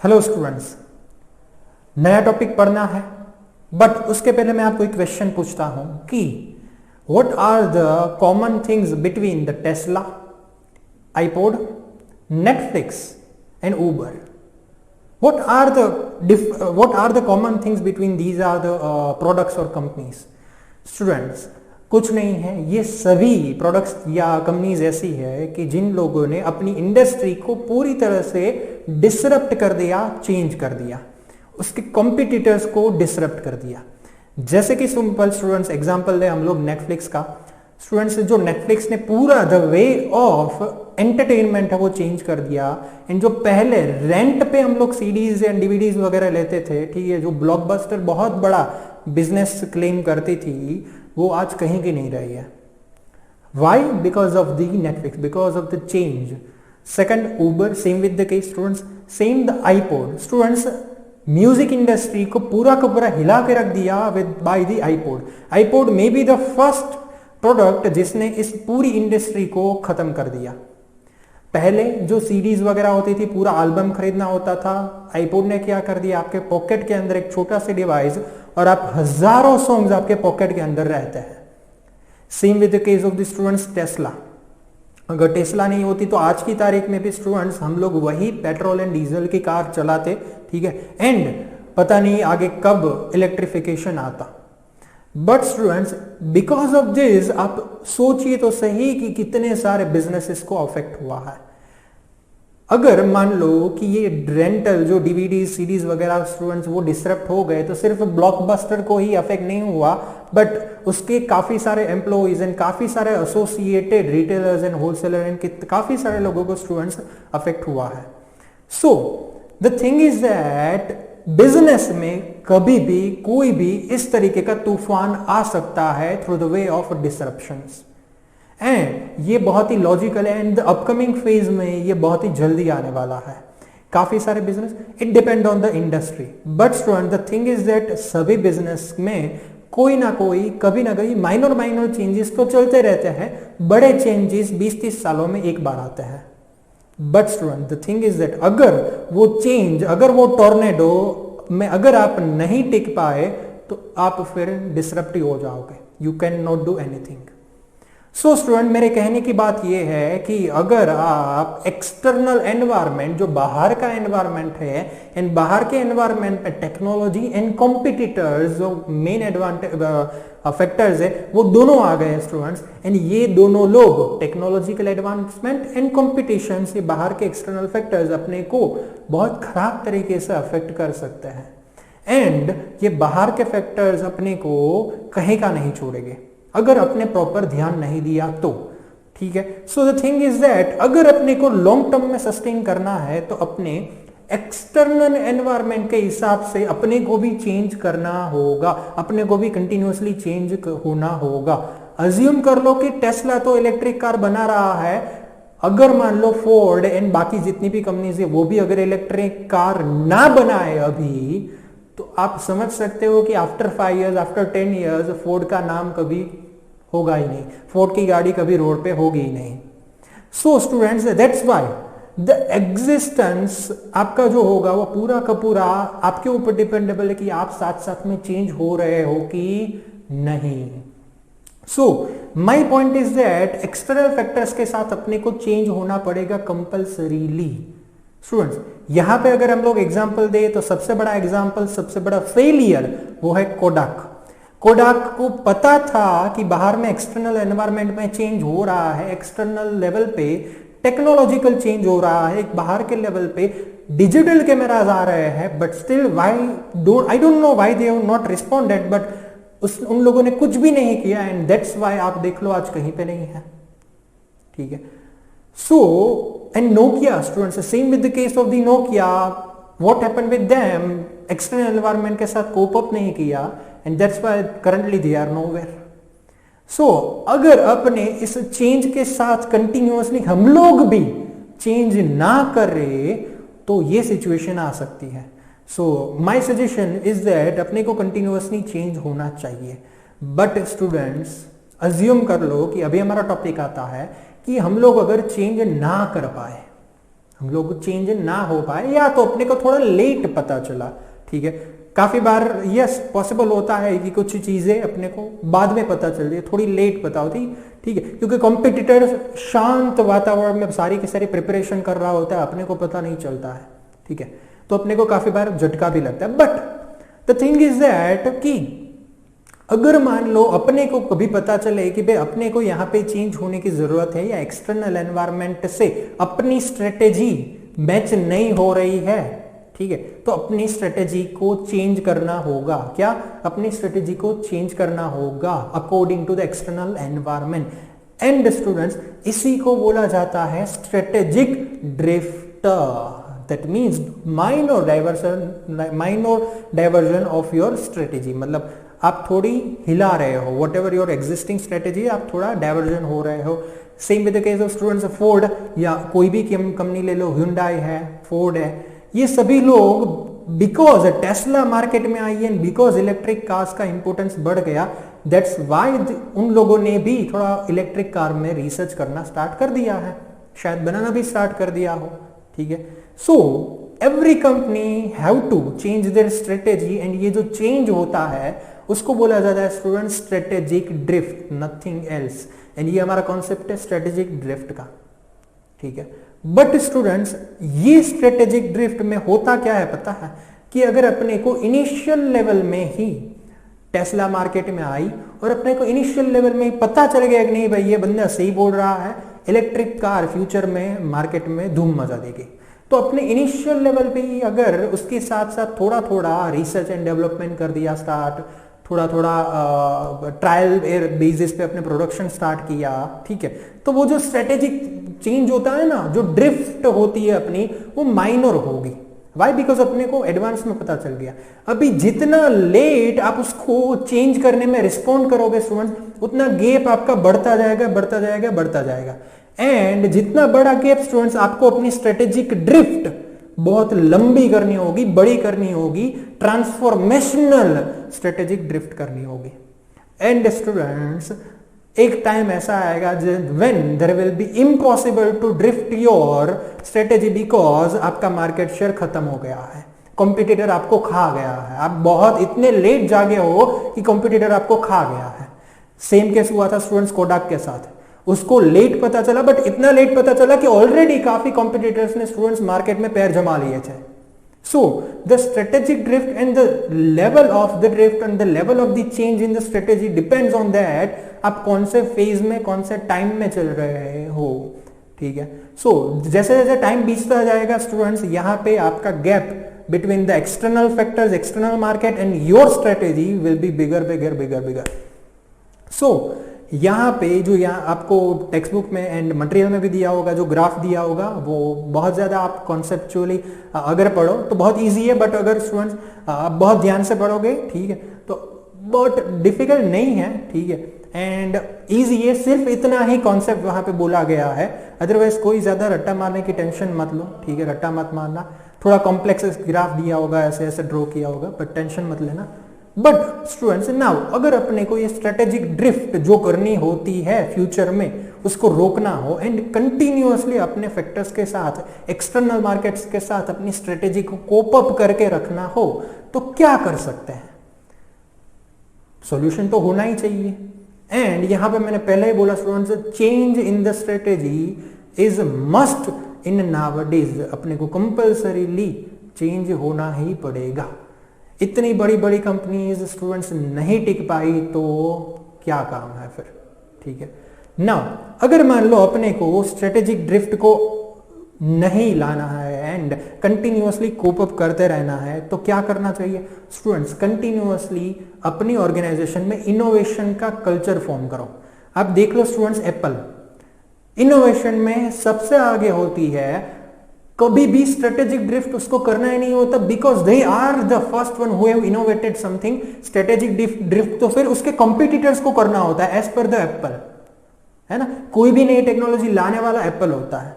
Hello students, नया topic पढ़ना है बट उसके पहले मैं आपको एक क्वेश्चन पूछता हूं कि what are the common things between the Tesla, iPod, Netflix and Uber. what are the common things between these are the products or companies. Students, कुछ नहीं है, ये सभी प्रोडक्ट्स या कंपनीज ऐसी है कि जिन लोगों ने अपनी इंडस्ट्री को पूरी तरह से डिसरप्ट कर दिया, चेंज कर दिया, उसके कॉम्पिटिटर्स को डिसरप्ट कर दिया. जैसे कि सिंपल स्टूडेंट्स एग्जांपल ले हम लोग नेटफ्लिक्स का. स्टूडेंट्स, जो नेटफ्लिक्स ने पूरा द वे ऑफ एंटरटेनमेंट है वो चेंज कर दिया. एंड जो पहले रेंट पे हम लोग सीडीज एंड डीवीडीज वगैरह लेते थे, ठीक है, जो ब्लॉकबस्टर बहुत बड़ा बिजनेस क्लेम करती थी, वो आज कहीं की नहीं रही है. Why? Because of the Netflix, because of the change. Second, Uber, same with the case students. Same the iPod. Students, music industry को पूरा का पूरा हिला के रख दिया with by the iPod. IPod may be the first product जिसने इस पूरी इंडस्ट्री को खत्म कर दिया. पहले जो सीडीज वगैरह होती थी, पूरा एल्बम खरीदना होता था. आईपॉड ने क्या कर दिया, आपके पॉकेट के अंदर एक छोटा सा डिवाइस और आप हजारों सॉन्ग्स आपके पॉकेट के अंदर रहते हैं. Same with the case of the students Tesla. अगर टेस्ला नहीं होती तो आज की तारीख में भी स्टूडेंट्स हम लोग वही पेट्रोल एंड डीजल की कार चलाते, ठीक है, एंड पता नहीं आगे कब इलेक्ट्रिफिकेशन आता. But students, because of this आप सोचिए तो सही कि कितने सारे बिजनेसेस को अफेक्ट हुआ है. अगर मान लो कि ये रेंटल जो डीवीडी सीडीज वगैरह स्टूडेंट्स वो डिसरप्ट हो गए, तो सिर्फ ब्लॉकबस्टर को ही अफेक्ट नहीं हुआ, बट उसके काफी सारे एम्प्लॉइज एंड काफी सारे associated retailers and wholesaler and काफी सारे लोगों को स्टूडेंट्स अफेक्ट हुआ है. So the thing is that business में कभी भी कोई भी इस तरीके का तूफान आ सकता है through the way of disruptions. And ये बहुत ही लॉजिकल है एंड द अपकमिंग फेज में ये बहुत ही जल्दी आने वाला है. काफी सारे business, it depend on the industry. But student, the thing is that सभी बिजनेस में कोई ना कोई कभी ना कभी माइनर चेंजेस तो चलते रहते हैं. बड़े चेंजेस 20-30 सालों में एक बार आते हैं. But student, the thing is that अगर वो चेंज, अगर वो टॉर्नेडो में अगर आप नहीं टिक पाए तो आप फिर डिसरप्टिव हो जाओगे. You can not do anything. So student, मेरे कहने की बात यह है कि अगर आप एक्सटर्नल एनवायरनमेंट, जो बाहर का एनवायरनमेंट है, एंड बाहर के एनवायरनमेंट में टेक्नोलॉजी एंड कॉम्पिटिटर्स जो मेन एडवांटेज फैक्टर्स है वो दोनों आ गए स्टूडेंट्स. एंड ये दोनों लोग, टेक्नोलॉजिकल एडवांसमेंट एंड कॉम्पिटिशन से बाहर के एक्सटर्नल फैक्टर्स अपने को बहुत खराब तरीके से अफेक्ट कर सकते हैं. एंड ये बाहर के फैक्टर्स अपने को कहीं का नहीं छोड़ेंगे अगर अपने प्रॉपर ध्यान नहीं दिया तो, ठीक है. So the thing is that अगर अपने को लॉन्ग टर्म में सस्टेन करना है तो अपने एक्सटर्नल एनवायरनमेंट के हिसाब से अपने को भी चेंज करना होगा, अपने को भी कंटिन्यूअसली चेंज होना होगा. अज्यूम कर लो कि टेस्ला तो इलेक्ट्रिक कार बना रहा है. अगर मान लो फोर्ड एंड बाकी जितनी भी कंपनीज है वो भी अगर इलेक्ट्रिक कार ना बनाए अभी, तो आप समझ सकते हो कि after 5 years, after 10 years Ford का नाम कभी होगा ही नहीं, फोर्ड की गाड़ी कभी रोड पे होगी ही नहीं. So students, that's why the existence आपका जो होगा वो पूरा का पूरा आपके ऊपर डिपेंडेबल है कि आप साथ साथ में चेंज हो रहे हो कि नहीं. So my point is that external factors के साथ अपने को चेंज होना पड़ेगा कंपल्सरीली. स्टूडेंट्स, यहां पे अगर हम लोग एग्जांपल दे तो सबसे बड़ा एग्जांपल, सबसे बड़ा फेलियर वो है कोडाक. कोडाक को पता था कि बाहर में एक्सटर्नल एनवायरनमेंट में चेंज हो रहा है, एक्सटर्नल लेवल पे टेक्नोलॉजिकल चेंज हो रहा है, बाहर के लेवल पे डिजिटल कैमराज आ रहे हैं, but still I don't know why they have not responded. But उन लोगों ने कुछ भी नहीं किया एंड दैट्स व्हाई आप देख लो आज कहीं पे नहीं है, ठीक है. So and Nokia students, same with the case of the Nokia, what happened with them, external environment के साथ कोप अप नहीं किया and that's why currently they are nowhere. So अगर अपने इस चेंज के साथ कंटिन्यूअसली हम लोग भी चेंज ना करें तो ये सिचुएशन आ सकती है. So my suggestion is that अपने को कंटिन्यूअसली चेंज होना चाहिए. बट स्टूडेंट्स, अज्यूम कर लो कि अभी हमारा टॉपिक आता है कि हम लोग अगर चेंज ना कर पाए, हम लोग को चेंज ना हो पाए या तो अपने को थोड़ा लेट पता चला, ठीक है। काफी बार यस पॉसिबल होता है कि कुछ चीजें अपने को बाद में पता चल जाए, थोड़ी लेट पता होती, ठीक है, क्योंकि कॉम्पिटिटर शांत वातावरण में सारी की सारी प्रिपरेशन कर रहा होता है, अपने को पता नहीं चलता है, ठीक है। तो अपने को काफी बार झटका भी लगता है। But the thing is that कि अगर मान लो अपने को कभी पता चले कि भाई अपने को यहाँ पे चेंज होने की जरूरत है या एक्सटर्नल एनवायरनमेंट से अपनी स्ट्रेटेजी मैच नहीं हो रही है, ठीक है, तो अपनी स्ट्रेटेजी को चेंज करना होगा। क्या? अपनी स्ट्रेटेजी को चेंज करना होगा according to the external environment. And students, इसी को बोला जाता है strategic drift. That means minor diversion of your strategy, मतलब आप थोड़ी हिला रहे हो, what ever your existing strategy, आप थोड़ा डाइवर्जन हो रहे हो। Same with the case of students, Ford या कोई भी कंपनी ले लो, Hyundai है, फोर्ड है, ये सभी लोग बिकॉज टेस्ला मार्केट में आई है, बिकॉज इलेक्ट्रिक कार्स का इंपोर्टेंस बढ़ गया, दैट्स वाई उन लोगों ने भी थोड़ा इलेक्ट्रिक कार में रिसर्च करना स्टार्ट कर दिया है, शायद बनाना भी स्टार्ट कर दिया हो, ठीक है। So every company have to change their strategy, and ये जो चेंज होता है उसको बोला जाता है student strategic drift, nothing else. And ये हमारा कॉन्सेप्ट है स्ट्रेटेजिक ड्रिफ्ट का, ठीक है। बट स्टूडेंट्स, ये स्ट्रेटेजिक ड्रिफ्ट में होता क्या है पता है, कि अगर अपने को इनिशियल लेवल में ही टेस्ला मार्केट में आई और अपने को इनिशियल लेवल में ही पता चल गया कि नहीं भाई ये बंदा सही बोल रहा है, इलेक्ट्रिक कार फ्यूचर में मार्केट में धूम मचा देगी, तो अपने इनिशियल लेवल पे ही अगर उसके साथ साथ थोड़ा थोड़ा रिसर्च एंड डेवलपमेंट कर दिया स्टार्ट, थोड़ा थोड़ा ट्रायल बेसिस पे अपने प्रोडक्शन स्टार्ट किया, ठीक है, तो वो जो स्ट्रेटेजिक चेंज होता है ना, जो ड्रिफ्ट होती है अपनी, वो माइनर होगी। वाई? बिकॉज अपने को एडवांस में पता चल गया। अभी जितना लेट आप उसको चेंज करने में रिस्पॉन्ड करोगे स्टूडेंट, उतना गैप आपका बढ़ता जाएगा, बढ़ता जाएगा, बढ़ता जाएगा। एंड जितना बड़ा गैप स्टूडेंट्स, आपको अपनी स्ट्रेटेजिक ड्रिफ्ट बहुत लंबी करनी होगी, बड़ी करनी होगी, ट्रांसफॉर्मेशनल स्ट्रेटेजिक ड्रिफ्ट करनी होगी। एंड स्टूडेंट्स, एक टाइम ऐसा आएगा when there will be impossible to drift your strategy, because आपका मार्केट शेयर खत्म हो गया है, कॉम्पिटिटर आपको खा गया है, आप बहुत इतने लेट जागे हो कि कॉम्पिटिटर आपको खा गया है। सेम केस हुआ था स्टूडेंट्स कोडाक के साथ, उसको लेट पता चला, बट इतना लेट पता चला कि ऑलरेडी काफी कॉम्पिटिटर्स ने स्टूडेंट्स मार्केट में पैर जमा लिए थे। So the strategic drift and the level of the drift and the level of the change in the strategy depends on that आप कौन से फेज में, कौन से टाइम में चल रहे हो, ठीक है। So जैसे जैसे टाइम बीतता जाएगा स्टूडेंट्स, यहाँ पे आपका gap between the external factors, external market and your strategy will be bigger, bigger, bigger, bigger. So यहाँ पे जो यहाँ आपको टेक्स्ट बुक में एंड मटेरियल में भी दिया होगा, जो ग्राफ दिया होगा, वो बहुत ज़्यादा आप कॉन्सेप्चुअली अगर पढ़ो तो बहुत इजी है, बट अगर स्टूडेंट्स आप बहुत ध्यान से पढ़ोगे, ठीक है, तो बहुत डिफिकल्ट नहीं है, ठीक है, एंड इजी है। सिर्फ इतना ही कॉन्सेप्ट वहाँ पे बोला गया है, अदरवाइज कोई ज़्यादा रट्टा मारने की टेंशन मत लो, ठीक है, रट्टा मत मारना। थोड़ा कॉम्प्लेक्स ग्राफ दिया होगा, ऐसे ऐसे ड्रॉ किया होगा, बट टेंशन मत लेना। बट स्टूडेंट्स, नाउ अगर अपने को ये स्ट्रेटेजिक ड्रिफ्ट जो करनी होती है फ्यूचर में, उसको रोकना हो एंड कंटिन्यूअसली अपने फैक्टर्स के साथ, एक्सटर्नल मार्केट्स के साथ अपनी स्ट्रेटेजी को कोप अप करके रखना हो, तो क्या कर सकते हैं? सॉल्यूशन तो होना ही चाहिए। एंड यहां पे मैंने पहले ही बोला students, change in the strategy is must in nowadays. अपने को कंपल्सरीली चेंज होना ही पड़ेगा। इतनी बड़ी बड़ी कंपनीज स्टूडेंट्स नहीं टिक पाई तो क्या काम है फिर, ठीक है ना। अगर मान लो अपने को स्ट्रेटेजिक ड्रिफ्ट को नहीं लाना है एंड कंटिन्यूअसली कोप अप करते रहना है, तो क्या करना चाहिए स्टूडेंट्स? कंटिन्यूअसली अपनी ऑर्गेनाइजेशन में इनोवेशन का कल्चर फॉर्म करो। आप देख लो स्टूडेंट्स, एप्पल इनोवेशन में सबसे आगे होती है, कभी भी स्ट्रेटेजिक ड्रिफ्ट उसको करना ही नहीं होता, because they are the first one who have innovated something. Strategic drift तो फिर उसके कॉम्पिटिटर्स को करना होता है, एज पर द एप्पल, है ना। कोई भी नई टेक्नोलॉजी लाने वाला एप्पल होता है,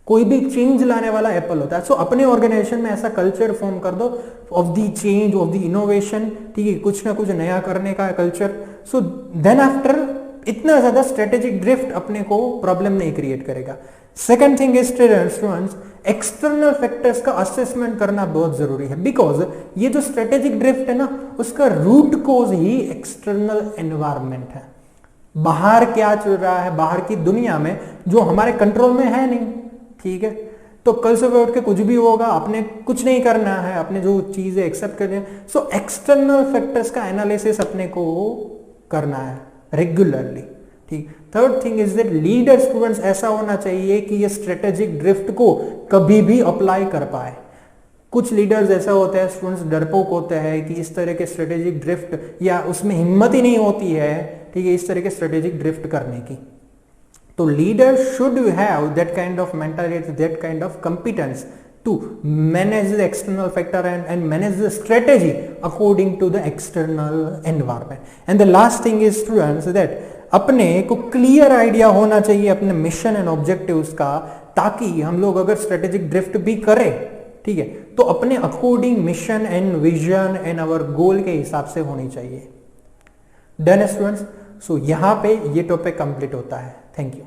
कोई भी चेंज लाने वाला एप्पल होता है। सो अपने ऑर्गेनाइजेशन में ऐसा कल्चर फॉर्म कर दो of the change, of the innovation, ठीक है, कुछ ना कुछ नया करने का कल्चर। सो देन आफ्टर इतना ज्यादा स्ट्रेटेजिक ड्रिफ्ट अपने को प्रॉब्लम नहीं क्रिएट करेगा। Second thing is students, external factors का असेसमेंट करना बहुत जरूरी है, बिकॉज ये जो स्ट्रेटेजिक ड्रिफ्ट है ना, उसका रूट कोज ही एक्सटर्नल एनवायरनमेंट है। बाहर क्या चल रहा है, बाहर की दुनिया में, जो हमारे कंट्रोल में है नहीं, ठीक है। तो कल सुबह उठ के कुछ भी होगा, आपने कुछ नहीं करना है, आपने जो चीजें एक्सेप्ट करनी है। सो एक्सटर्नल फैक्टर्स का एनालिसिस अपने को करना है रेगुलरली, ठीक। Third thing is that leader students ऐसा होना चाहिए कि ये स्ट्रेटेजिक ड्रिफ्ट को कभी भी अप्लाई कर पाए। कुछ लीडर्स ऐसा होते हैं, स्टूडेंट्स डरपोक होते हैं कि इस तरह के स्ट्रेटेजिक ड्रिफ्ट, या उसमें हिम्मत ही नहीं होती है, ठीक है, इस तरह के स्ट्रेटेजिक ड्रिफ्ट करने की। तो leader should have that kind of mentality, that kind of competence to manage the external factor and manage the strategy according to the external environment. And the last thing is students that अपने को clear idea होना चाहिए अपने mission and objectives का, ताकि हम लोग अगर स्ट्रेटेजिक ड्रिफ्ट भी करें, ठीक है, तो अपने according mission and vision and our goal के हिसाब से होनी चाहिए। डन स्टूडेंट्स, सो यहां पे ये टॉपिक कंप्लीट होता है। Thank you.